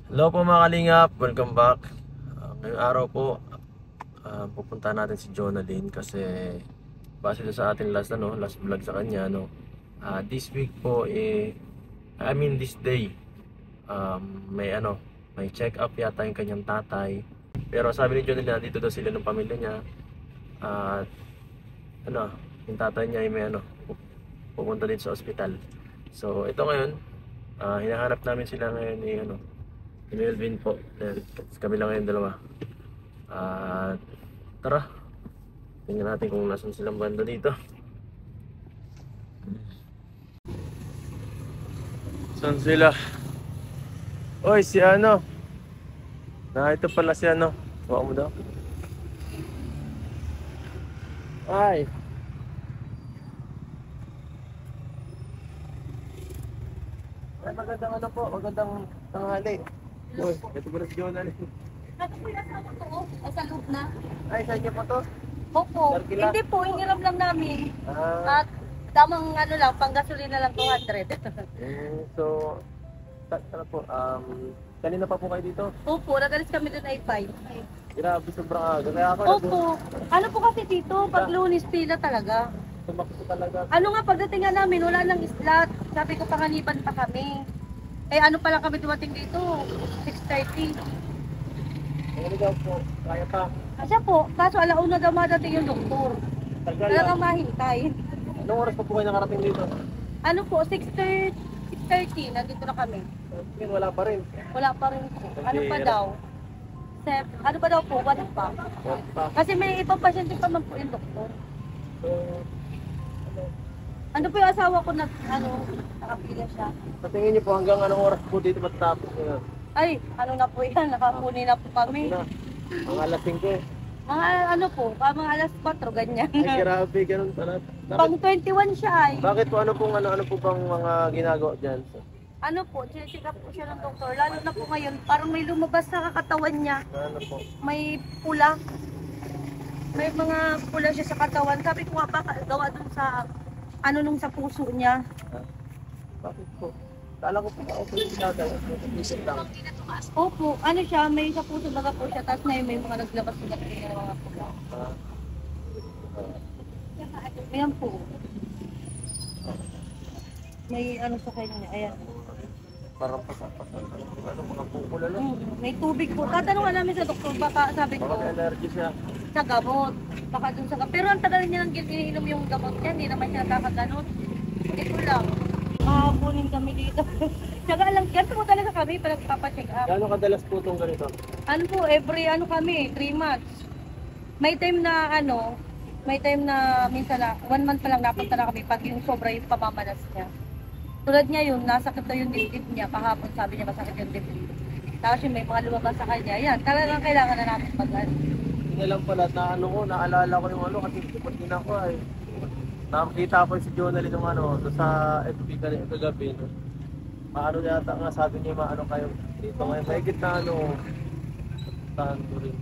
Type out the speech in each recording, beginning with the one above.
Hello po mga kalingap, welcome back. Ngayong araw po, pupunta natin si Jonalyn kasi base doon sa ating last vlog sa kanya, no. This week po this day, may may check up yata yung kanyang tatay. Pero sabi ni Jonalyn, nandito daw sila ng pamilya niya. At yung tatay niya ay pupunta din sa ospital. So ito ngayon, hinahanap namin sila ngayon ni Melvin po. Dahil kami lang ngayon dalawa. Tara, tingnan natin kung nasan silang banda dito. Saan sila? Oy, si ito pala si Huwag mo daw. Ay. Ay, magandang tanghali. Uy, ito pala si Jonalyn. Ano po yung asawa ko? Sa loob na? Ay, saan niyo po to? Opo. Darkila? Hindi po, iniram lang namin. Ah, At tamang lang, pang gasolina lang 200. so, po, kanina pa po kayo dito? Opo, nagalis kami doon ay 5. Grabe, sobrang aga. Kaya ako Opo. Ano po kasi dito, pag Lunes pila talaga. tumakbo talaga. Ano nga, pagdating nga namin, wala nang slot. Sabi ko, panganiban pa kami. Eh ano pa lang kami dumating dito? 6:30. Ano daw po, kaya pa. Kasi po, kaso alauna daw madating yung doktor. Tagal Talagang lang. mahintay. Anong oras pa po kayo nakarating dito? Ano po, 6:30, nandito na kami. Yun, wala pa rin. Wala pa rin po. Ano pa daw? Ano pa daw po? Wala pa. Wala pa. Kasi may ibang pasyente pa man po yung doktor. So, Ano po yung asawa ko na, nakapila siya. sa tingin niyo po hanggang anong oras po dito matapos nyo? Ay, ano na po yan, nakapuni na po kami. Na, mga alas 5. Mga ano po, mga alas 4, ganyan. Ay, grabe, ganun pala. Pang 21 siya ay. Bakit po, ano po bang mga ginagawa dyan? Ano po, check up po siya ng doktor. Lalo na po ngayon, parang may lumabas sa katawan niya. Ano po? May pula. May mga pula siya sa katawan. Sabi ko nga baka gawa dun sa, nung sa puso niya. Bakit po? Kala ko po ako yung ginagawa. Isip lang. Opo, ano siya, may sa puso baga po siya, tapos may mga naglabas na mga pula. Ah, Ayan po. May ano sa kanya, ayan. parang pasapasan. Ano, mga pupula lang. May tubig po. Tatanungan namin sa doktor, baka sabi ko, Baka allergy siya. sa gamot. Baka dun sa gamot. Pero ang tagal niya nang iniinom yung gamot niya, hindi naman siya nakaganon. Hindi ko lang. Makakunin kami dito. Tsaka lang, ganito po talaga kami para papacheck up. Gano'ng kadalas po itong ganito? Ano po, every kami, 3 months. May time na minsan na 1 month pa lang napunta na kami pag yung sobra yung pamamalas niya. Tulad niya yun, nasakit na yung dibdib niya. Kahapon sabi niya masakit yung dibdib. Tapos yung may mga lumabas sa kanya. Yan, talagang kailangan na namin pag-ano. Hindi lang pala na naalala ko yung kasi tupad din ako ay. Nakakita ko si Jonalyn nung doon sa FB kanina kagabi. No? Paano yata nga sabi niya kayo dito ngayon. Mahigit na tahan ko rin.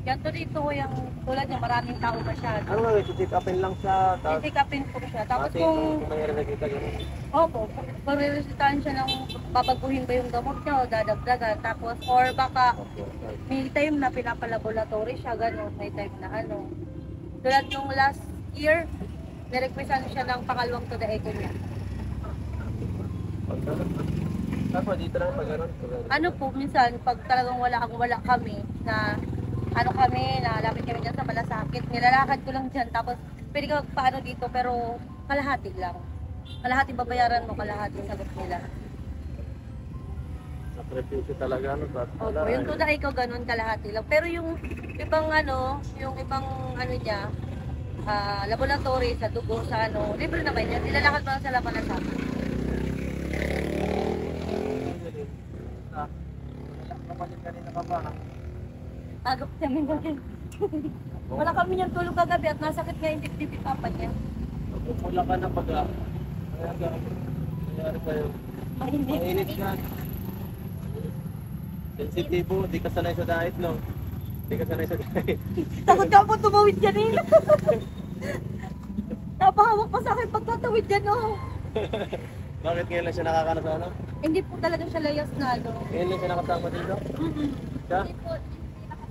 Ganto dito yung tulad niya, maraming tao masyado. Ano nga, check upin lang siya. Titikapin po siya. Tapos Kasi kung, kung mayroon nakita gano'n. opo, pag-resitahan siya ng babaguhin ba yung gamot niya o dadagdagan. Tapos, or baka may time na pinapalaboratory siya, gano'n. May time na Tulad nung last year, nirequestan siya ng pangalawang to the echo niya. Tapos dito lang pag gano'n. Ano po, minsan, pag talagang wala kami, na nalapit kami dyan sa malasakit, nilalakad ko lang dyan, tapos pwede ka magpaano dito, pero kalahati lang. Kalahati babayaran mo, kalahati sagot nila. Sakripisyo talaga, Opo, yung tuda ikaw ganun, kalahati lang. Pero yung ibang niya, laboratory, sa dugo, sa libre naman yan. Nilalakad mo lang sa malasakit. Kapalin kanina ka ba? Agap namin natin. Wala kami niyang tulog kagabi at nasakit nga yung dibdib ni papa niya. Pupula ka na pag nangyari kayo. Mainit siya. Sensitibo, di ka sanay sa diet, no? Di ka sanay sa diet. Takot ka po tumawid dyan eh. Napahawak pa sa akin pag tatawid dyan oh. Bakit ngayon lang siya nakakano sa Hindi po talaga siya layas na ano. Ngayon lang siya nakasama dito? Mm-mm. Siya?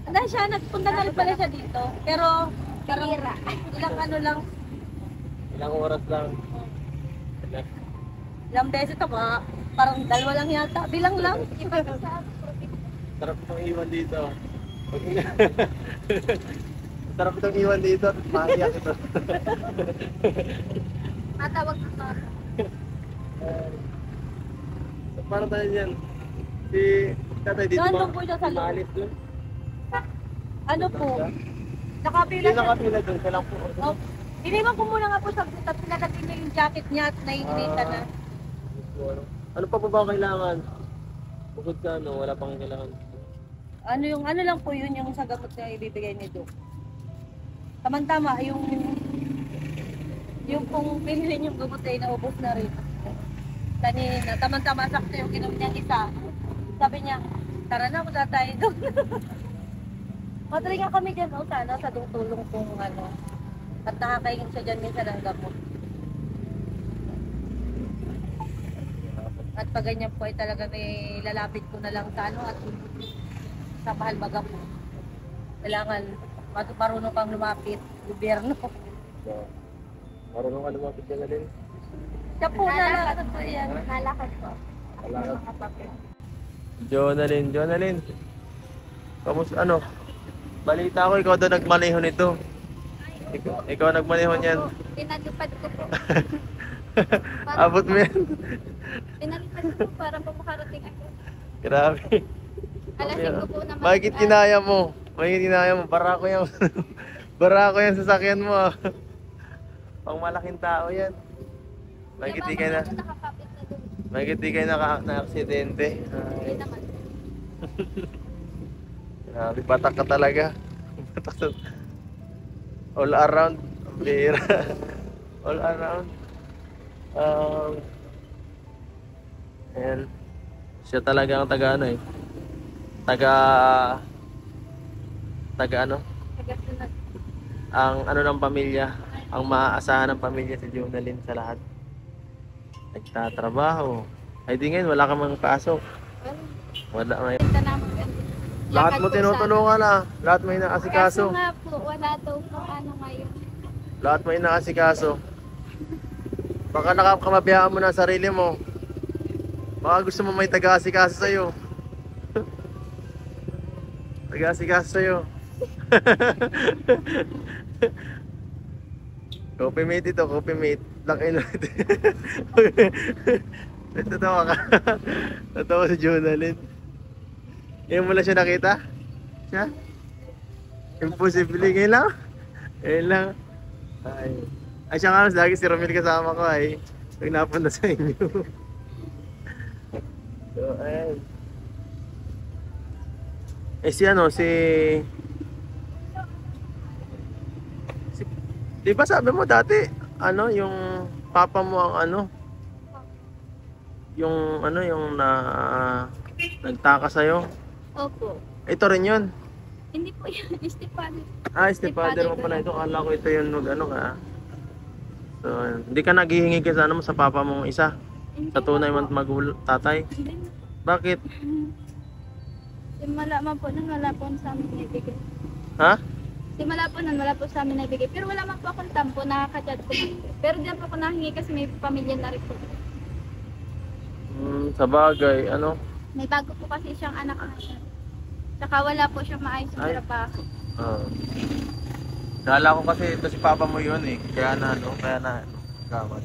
Dahil siya, nagpunta na rin pala siya dito. Pero, ilang ano lang, Ilang oras lang. ilang beses ito ba? Parang dalawa lang yata. Bilang lang. Sarap itong iwan dito. Sarap itong iwan dito. Mahiyak ito. Matawag ko to. So, paano tayo dyan? Si tatay dito Doon ba? po siya sa loob. Maalis dun? Ano po? Nakapila Hindi siya. nakapila dun. Siya lang po. Oh, iniwan ko muna nga po sa butas. Pinagatin niya yung jacket niya at naiinitan na. Ano pa po ba ang kailangan? Bukod sa ano, wala pang kailangan. Ano lang po yun yung sa gamot na ibibigay ni Doc. Tama-tama, yung kung pinili yung gamot ay naubos na rin. Kanina, tama-tama sakto yung ginom niya isa. Sabi niya, tara na, punta tayo doon. Matry nga kami dyan, sana sa tulong kung ano. At nakakaingin siya dyan minsan ng gamot. At pag ganyan po ay talaga may lalapit ko na lang sa ano at sa mahal baga po. Kailangan marunong kang lumapit, gobyerno. So, marunong ka lumapit ka na din? Siya po na po yan. Nalakad po. Wala ka. Jonalyn. Kamusta ano? Balita ko ikaw daw nagmaneho nito. Ikaw nagmaneho niyan. Pinalipad ko po. Abot mo yan. Pinalipad ko po para po makarating ako. Grabe. Alasin ko po naman. Bakit kinaya mo? Bakit kinaya mo? Barako yan. Barako yan sasakyan mo. Ah. Pang malaking tao yan. Bakit di kayo na? Nakakapit na doon. Bakit di kayo na-aksidente? Hindi naman. Grabe, batak ka talaga. Batak sa... All around. Bira. All around. Ayan. Siya talaga ang taga ano eh. Taga ano? Tagasunod. Ang ano ng pamilya. Ang maaasahan ng pamilya si Jonalyn sa lahat. Nagtatrabaho. Ay di ngayon, wala ka mang pasok. Wala may... Punta namin yan. Lahat mo Lakad po tinutulungan ah. Lahat mo sana. Kaso inaasikaso. nga po, wala daw po ano ngayon. Lahat mo inaasikaso. Baka nakakamabiyaan mo na ang sarili mo. Baka gusto mo may taga-asikaso sa'yo. Taga-asikaso sa'yo. Coffee mate ito, coffee mate. Lakin natin. Tatawa ka. Tatawa si Jonalyn. Ngayon mo lang siya nakita? Siya? Imposible. Ngayon lang? Ngayon lang. Ay siya nga, lagi si Romel kasama ko ay. Pag napunta sa inyo. So, ayun. Eh si ano, si... Di ba sabi mo dati, ano, yung papa mo ang ano? Yung ano, yung nagtaka sa'yo? Opo. Ito rin yun. Hindi po yun. Stepfather. Ah, stepfather mo pala ito. Kala ko ito yung ano ka. So, hindi ka naghihingi ka sana mo sa papa mong isa? Sa tunay mong tatay? Hindi. Bakit? Simula man po nun, wala po sa amin naibigay. Ha? Simula po nun, wala po sa amin naibigay. Pero wala man po akong tampo, nakaka-chat ko lang. Pero diyan po ako nahingi kasi may pamilya na rin po. Sa bagay, ano? May bago po kasi siyang anak ngayon. Saka wala po siyang maayos Ay. na trabaho. Kala ko kasi ito si papa mo yun eh. Kaya na gawad.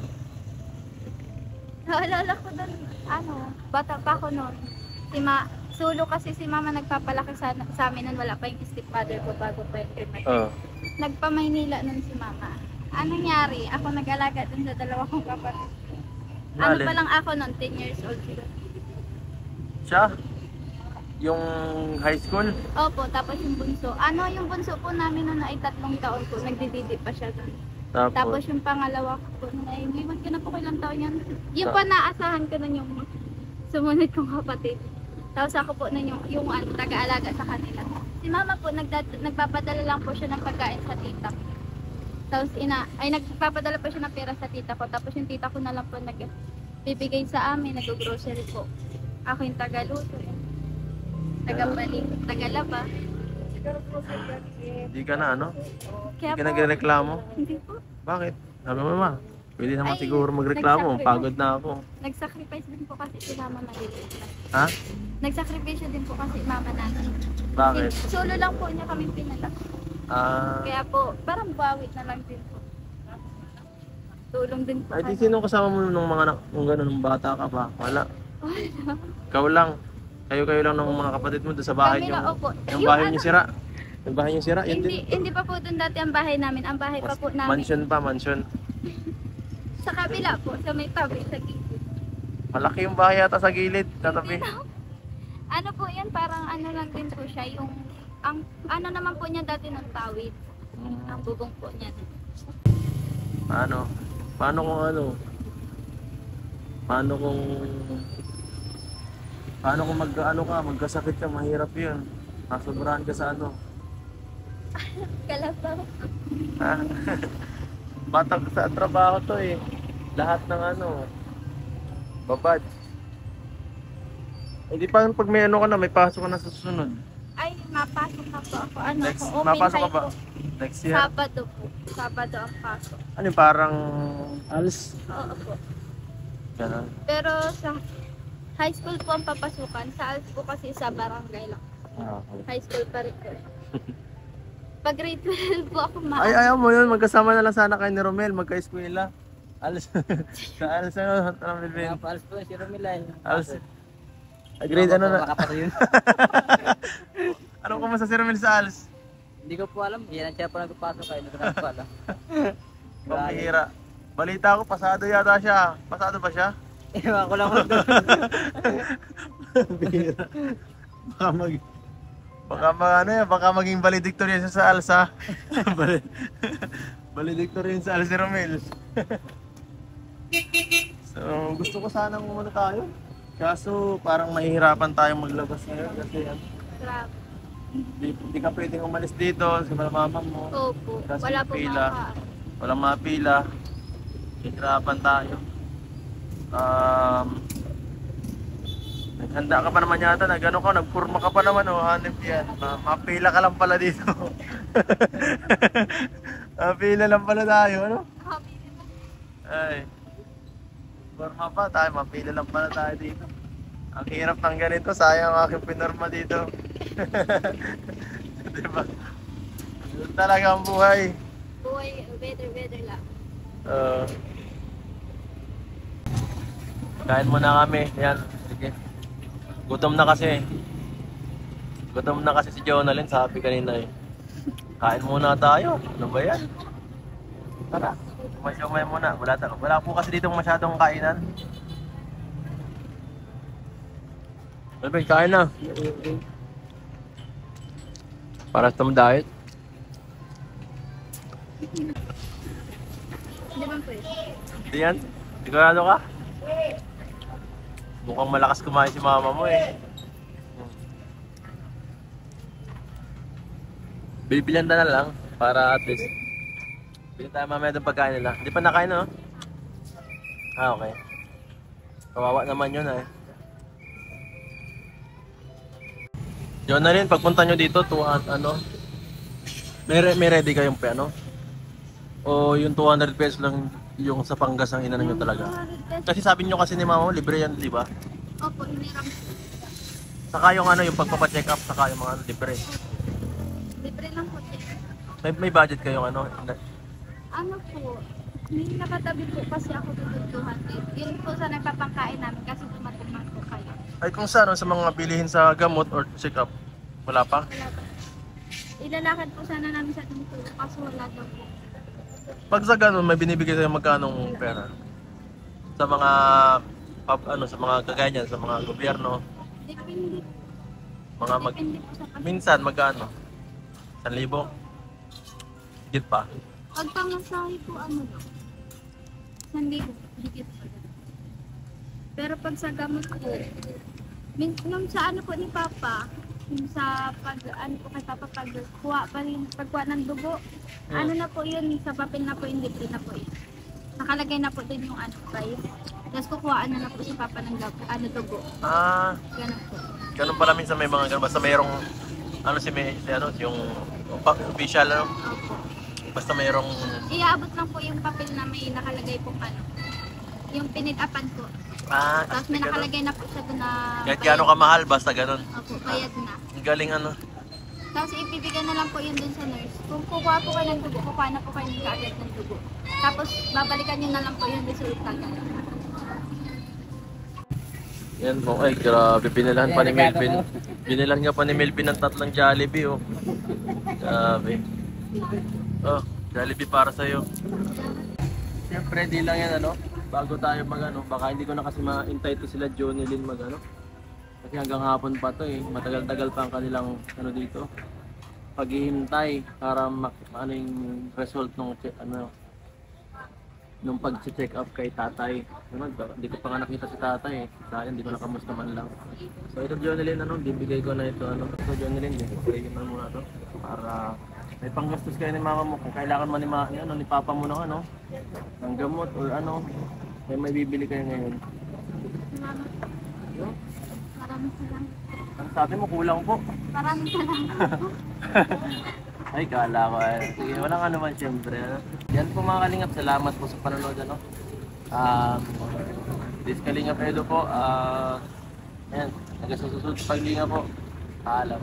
Naalala ko doon, bata pa ako noon. Sulo kasi si mama nagpapalaki sa amin nun, wala pa yung stepfather ko bago pa yung cremation. Nagpa-Maynila nun si mama. Anong nangyari? Ako nag-alaga dun sa dalawa kong kapatid. Ano Alin? pa lang ako noon, 10 years old sila. Siya? Yung high school? Opo, tapos yung bunso. Yung bunso po namin noon ay 3 taon po, nagdididi pa siya doon. Tapos yung pangalawa ko po, ay liwan ko na po ilang taon yan. Yung pa naasahan ko nun yung sumunod kong kapatid. Tapos ako po nun yung taga-alaga sa kanila. Si mama po, nagpapadala lang po siya ng pagkain sa tita ko. Tapos nagpapadala po siya ng pera sa tita ko. Tapos yung tita ko na lang po bibigay sa amin, nag-grocery po. Ako yung tagaluto. Tagabalik, tagalaba. Hindi ka na ano? Kaya Hindi ka nagreklamo? hindi po. Bakit? Sabi mo ma, pwede naman Ay, siguro magreklamo. nagsacrifice. Pagod na ako. Nag-sacrifice din po kasi si mama namin. Ha? Nag-sacrifice din po kasi mama namin. Bakit? Solo lang po niya kami pinalaki. Ah, Kaya po, parang bawit na lang din po. Tulong din po. ay di sino kasama mo nung mga nung gano'n, nung bata ka pa? Wala. Ikaw lang. Kayo lang ng mga kapatid mo doon sa bahay Kami niyo. lang, opo. Yung bahay niyo sira. Yung bahay niyo sira, yun Hindi, din. hindi pa po doon dati ang bahay namin. Ang bahay pa po namin. Mansion pa, mansion. Sa kabila po, sa may tabi, sa gilid. Malaki yung bahay yata sa gilid, katabi. Ano po yan, parang ano lang din po siya. Yung, ang ano naman po niya dati ng tawid. Ang bubong po niya. Paano? Paano kung ano? Paano kung magkasakit ka, mahirap 'yun. Nasobrahan ka sa ano? Kalabaw. Ha? Batang sa trabaho 'to eh. Lahat ng ano, babad. Hindi pa pag may ano ka na, may pasok ka na sa susunod. Ay, mapasok na po ako. Ano Next, po, open mapasok ka high ba? po. Next year. Sabado po. Sabado ang pasok. Ano yung parang ALS? Oo po. Ganun. Pero sa high school po ang papasukan. Sa ALS po kasi sa barangay lang. Ah, okay. High school pa rin po. Pag grade 12 po ako Ay, ayaw mo yun. Magkasama na lang sana kayo ni Romel. Magka-eskwela. ALS. Sa ALS ano? Ano, Melvin? Paals po si Romila. ALS. Grade ano na? Makapatay yun. Anong kumusta si Romel sa ALS? Hindi ko po alam. Yan ang siya po nagpapasok kayo. Hindi ko alam. Pambihira. Balita ko, pasado yata siya. Pasado ba siya? Ewan ko lang kung Bihira. Baka maging valedictorian siya sa ALS ha. Valedictorian sa ALS si Romel. So, gusto ko sanang umano tayo. Kaso parang mahihirapan tayong maglabas ngayon kasi Grabe. hindi ka pwedeng umalis dito sa mama mo. Opo. Kasi Wala po pila. mga Walang mapila. Hihirapan tayo. Naghanda ka pa naman yata, nagpurma ka pa naman, hanip yan. Mapila ka lang pala dito. Mapila lang pala tayo, ano? Ay. Purma pa tayo, mapila lang pala tayo dito. Ang hirap ng ganito, sayang ang aking pinurma dito. Diba? Yun talaga ang buhay. buhay, weather lang. Kain muna kami. Yan. Sige. Gutom na kasi. Gutom na kasi si Jonalyn. Sabi kanina eh. Kain muna tayo. Ano ba yan? Tara. Umay muna. Wala po kasi dito masyadong kainan. Alvin, kain na. Para sa diet. Hindi ba pwede? Hindi yan. Sigurado ka? Mukhang malakas kumain si mama mo eh. Bibilan na lang para at least bili tayo mamaya ng pagkain nila. Hindi pa nakain no? Ah, okay. Kawawa naman yun eh. Jonalyn, pagpunta nyo dito, may ready kayong ano? O yung 200 pesos lang yung sa panggas ang inanon nyo talaga? Kasi sabi nyo kasi ni mama mo, libre yan, di ba? Opo, hiniram. Saka yung yung pagpapacheck up, saka yung mga libre. Libre lang po. May budget kayong Ano po, may nakatabi po kasi ako dito 200. Yun po sa nagpapangkain namin kasi tumatulungan po kayo. Ay kung sa mga bilihin sa gamot or check up, wala pa? Wala pa. Ilalakad po sana namin sa dito kasi wala daw po. Pag sa ganun, may binibigay sa'yo magkanong pera? Sa mga, sa mga kaganyan, sa mga gobyerno, Depende. Depende po sa minsan magkano? 1,000? Higit pa? Pag pangasahe po ano daw? 1,000. Higit pa. Pero pag sa gamot po, nung sa ano po ni Papa, yung sa ano po kay Papa pagkuha ng dugo, ano na po yun, sa papel na po yun, libre na po yun. Nakalagay na po din yung ano, price. Tapos kukuhaan na po si Papa ng dugo. Ganun po. Ganun pala minsan may mga ganun. Basta mayroong, yung official, ano? Opo. Basta mayroong... Iaabot lang po yung papel na may nakalagay pong ano. Yung pinit-upan po. Tapos may nakalagay na po siya doon na... Kahit gaano kamahal, basta ganun. Opo, bayad na. Ang galing ano. Tapos ibibigay na lang po yun dun sa nurse. Kung kukuha po kayo ng dugo, kukuha na po kayo ng kaagad ng dugo. Tapos babalikan nyo na lang po yung resulta. Yan po, ay grabe, binilan pa ni Melvin. Binilan nga pa ni Melvin ng 3 Jollibee, oh. Grabe. Oh, Jollibee para sa'yo. Siyempre, di lang yan, ano, bago tayo baka hindi ko na kasi ma-intay to sila Johnny Lynn kasi hanggang hapon pa to eh. Matagal-tagal pa ang kanilang, dito, paghihintay para yung result nung pag-check up kay tatay. Hindi ko pa nga nakita si tatay eh. Dahil hindi ko nakamusta man lang. So ito Jonelyn, bibigay ko na ito. So Jonelyn, bibigay ko na muna ito. Para may panggastos kayo ni mama mo. Kung kailangan man ni papa mo ng ng gamot or may bibili kayo ngayon. Maraming salamat. Ang sabi mo, kulang po. Maraming salamat. Ay, kala ko eh. Sige, walang ano man siyempre. Yan po mga Kalingap, salamat po sa panonood. This Kalingap Edo po. Yan, hanggang sa susunod paglingap po. Paalam.